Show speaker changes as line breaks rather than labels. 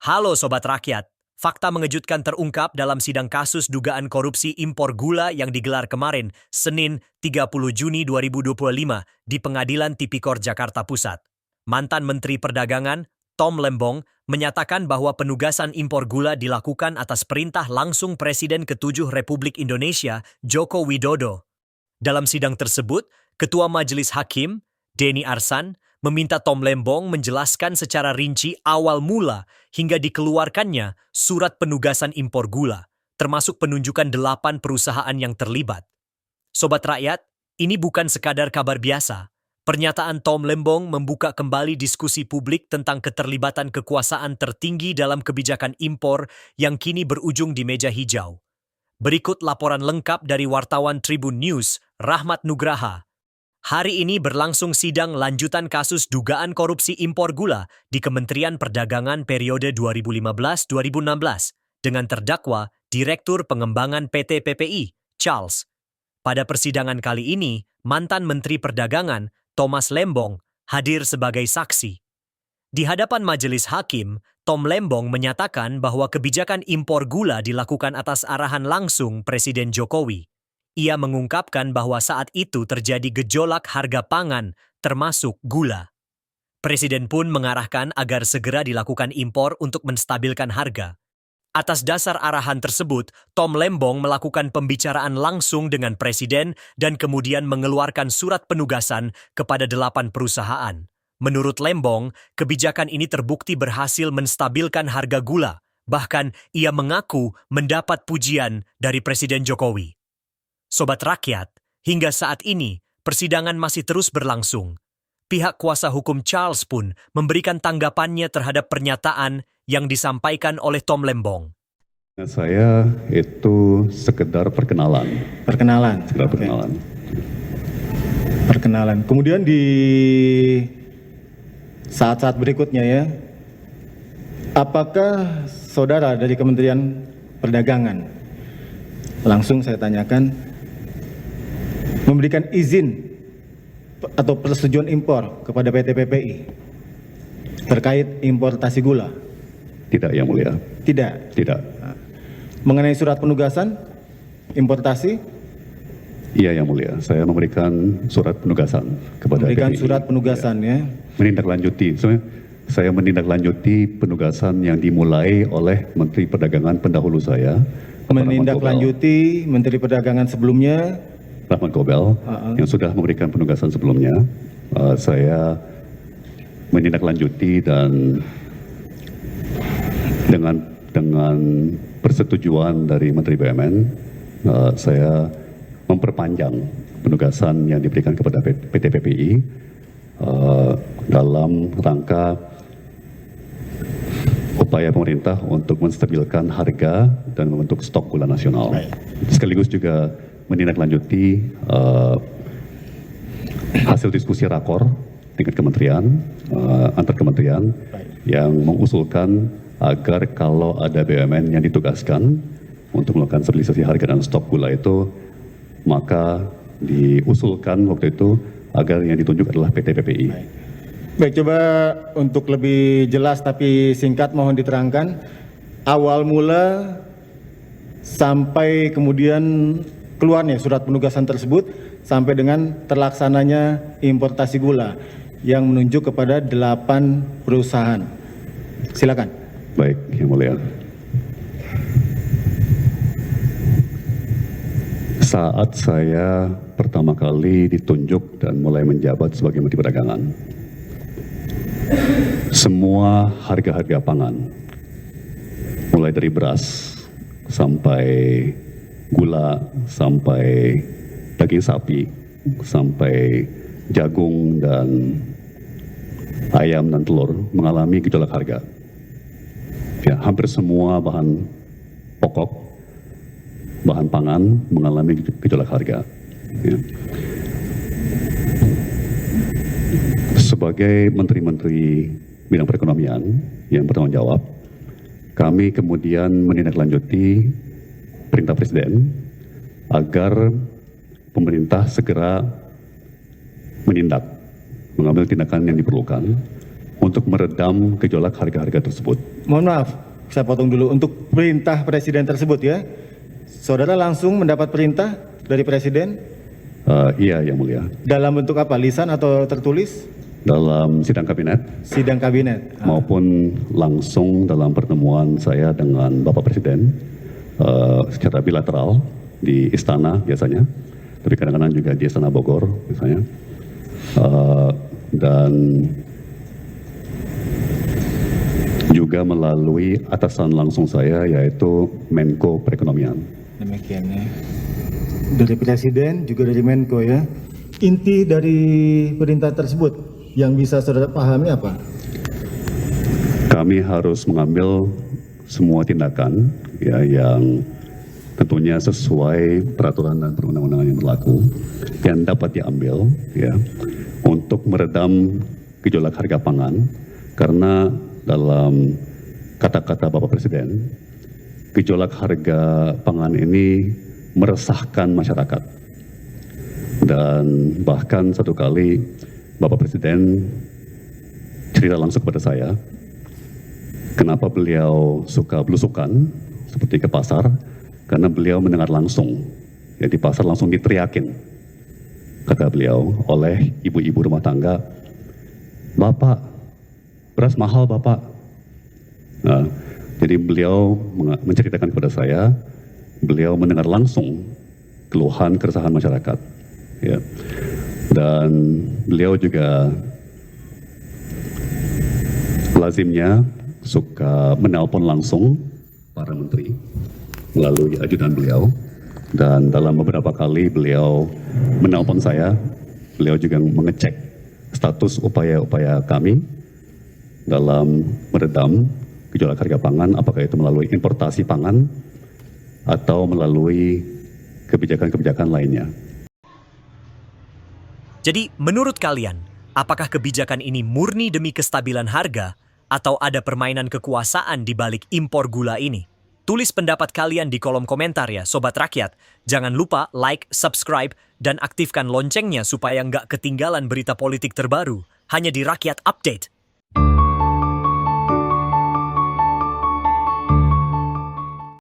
Halo Sobat Rakyat, fakta mengejutkan terungkap dalam sidang kasus dugaan korupsi impor gula yang digelar kemarin, Senin 30 Juni 2025 di Pengadilan Tipikor Jakarta Pusat. Mantan Menteri Perdagangan, Tom Lembong, menyatakan bahwa penugasan impor gula dilakukan atas perintah langsung Presiden ke-7 Republik Indonesia, Joko Widodo. Dalam sidang tersebut, Ketua Majelis Hakim, Denny Arsan, meminta Tom Lembong menjelaskan secara rinci awal mula hingga dikeluarkannya surat penugasan impor gula, termasuk penunjukan 8 perusahaan yang terlibat. Sobat Rakyat, ini bukan sekadar kabar biasa. Pernyataan Tom Lembong membuka kembali diskusi publik tentang keterlibatan kekuasaan tertinggi dalam kebijakan impor yang kini berujung di meja hijau. Berikut laporan lengkap dari wartawan Tribun News, Rahmat Nugraha. Hari ini berlangsung sidang lanjutan kasus dugaan korupsi impor gula di Kementerian Perdagangan periode 2015-2016 dengan terdakwa Direktur Pengembangan PT PPI, Charles. Pada persidangan kali ini, mantan Menteri Perdagangan, Thomas Lembong, hadir sebagai saksi. Di hadapan majelis hakim, Tom Lembong menyatakan bahwa kebijakan impor gula dilakukan atas arahan langsung Presiden Jokowi. Ia mengungkapkan bahwa saat itu terjadi gejolak harga pangan, termasuk gula. Presiden pun mengarahkan agar segera dilakukan impor untuk menstabilkan harga. Atas dasar arahan tersebut, Tom Lembong melakukan pembicaraan langsung dengan Presiden dan kemudian mengeluarkan surat penugasan kepada 8 perusahaan. Menurut Lembong, kebijakan ini terbukti berhasil menstabilkan harga gula. Bahkan, ia mengaku mendapat pujian dari Presiden Jokowi. Sobat Rakyat, hingga saat ini, persidangan masih terus berlangsung. Pihak kuasa hukum Charles pun memberikan tanggapannya terhadap pernyataan yang disampaikan oleh Tom Lembong.
Saya itu sekedar perkenalan. Sekedar perkenalan.
Perkenalan. Kemudian di saat-saat berikutnya ya, apakah saudara dari Kementerian Perdagangan, langsung saya tanyakan, memberikan izin atau persetujuan impor kepada PT PPI terkait importasi gula?
Tidak, Yang Mulia.
Tidak.
Tidak.
Mengenai surat penugasan importasi?
Iya, Yang Mulia. Saya memberikan surat penugasan kepada
Memberikan
PPI.
surat penugasan ya.
Menindaklanjuti. Saya menindaklanjuti penugasan yang dimulai oleh Menteri Perdagangan pendahulu saya.
Menindaklanjuti Menteri Perdagangan sebelumnya,
Rahmat Gobel, yang sudah memberikan penugasan sebelumnya. Saya menindaklanjuti dan dengan persetujuan dari Menteri BUMN, saya memperpanjang penugasan yang diberikan kepada PT PPI dalam rangka upaya pemerintah untuk menstabilkan harga dan membentuk stok gula nasional. Sekaligus juga menindaklanjuti hasil diskusi rakor tingkat kementerian, antar kementerian yang mengusulkan agar kalau ada BUMN yang ditugaskan untuk melakukan stabilisasi harga dan stok gula itu, maka diusulkan waktu itu agar yang ditunjuk adalah PT PPI.
Baik, coba untuk lebih jelas tapi singkat mohon diterangkan awal mula sampai kemudian keluarnya surat penugasan tersebut sampai dengan terlaksananya importasi gula yang menunjuk kepada 8 perusahaan. Silakan.
Baik, Yang Mulia. Saat saya pertama kali ditunjuk dan mulai menjabat sebagai Menteri Perdagangan, semua harga-harga pangan, mulai dari beras sampai gula, sampai daging sapi, sampai jagung dan ayam dan telur mengalami gejolak harga. Ya, hampir semua bahan pokok, bahan pangan mengalami gejolak harga. Ya. Sebagai menteri-menteri bidang perekonomian yang bertanggung jawab, kami kemudian menindaklanjuti perintah Presiden agar pemerintah segera menindak, mengambil tindakan yang diperlukan untuk meredam gejolak harga-harga tersebut.
Mohon maaf, saya potong dulu. Untuk perintah Presiden tersebut ya, saudara langsung mendapat perintah dari Presiden
Iya, Yang Mulia.
dalam bentuk apa? Lisan atau tertulis?
Dalam sidang kabinet
Sidang kabinet.
maupun langsung dalam pertemuan saya dengan Bapak Presiden secara bilateral di istana biasanya, tapi kadang-kadang juga di Istana Bogor misalnya, dan juga melalui atasan langsung saya yaitu Menko Perekonomian.
Demikian ya. Dari Presiden juga dari Menko ya. Inti dari perintah tersebut yang bisa saudara pahami apa?
Kami harus mengambil semua tindakan ya yang tentunya sesuai peraturan dan perundang-undangan yang berlaku yang dapat diambil ya untuk meredam gejolak harga pangan, karena dalam kata-kata Bapak Presiden, gejolak harga pangan ini meresahkan masyarakat. Dan bahkan satu kali Bapak Presiden cerita langsung kepada saya, kenapa beliau suka belusukan seperti ke pasar, karena beliau mendengar langsung, ya di pasar langsung diteriakin, kata beliau, oleh ibu-ibu rumah tangga, "Bapak, beras mahal Bapak." Nah, jadi beliau menceritakan kepada saya, beliau mendengar langsung keluhan keresahan masyarakat, ya. Dan beliau juga lazimnya suka menelpon langsung para menteri melalui ajudan beliau, dan dalam beberapa kali beliau menelpon saya, beliau juga mengecek status upaya-upaya kami dalam meredam gejolak harga pangan, apakah itu melalui importasi pangan atau melalui kebijakan-kebijakan lainnya.
Jadi, menurut kalian, apakah kebijakan ini murni demi kestabilan harga atau ada permainan kekuasaan di balik impor gula ini? Tulis pendapat kalian di kolom komentar ya, Sobat Rakyat. Jangan lupa like, subscribe, dan aktifkan loncengnya supaya nggak ketinggalan berita politik terbaru hanya di Rakyat Update.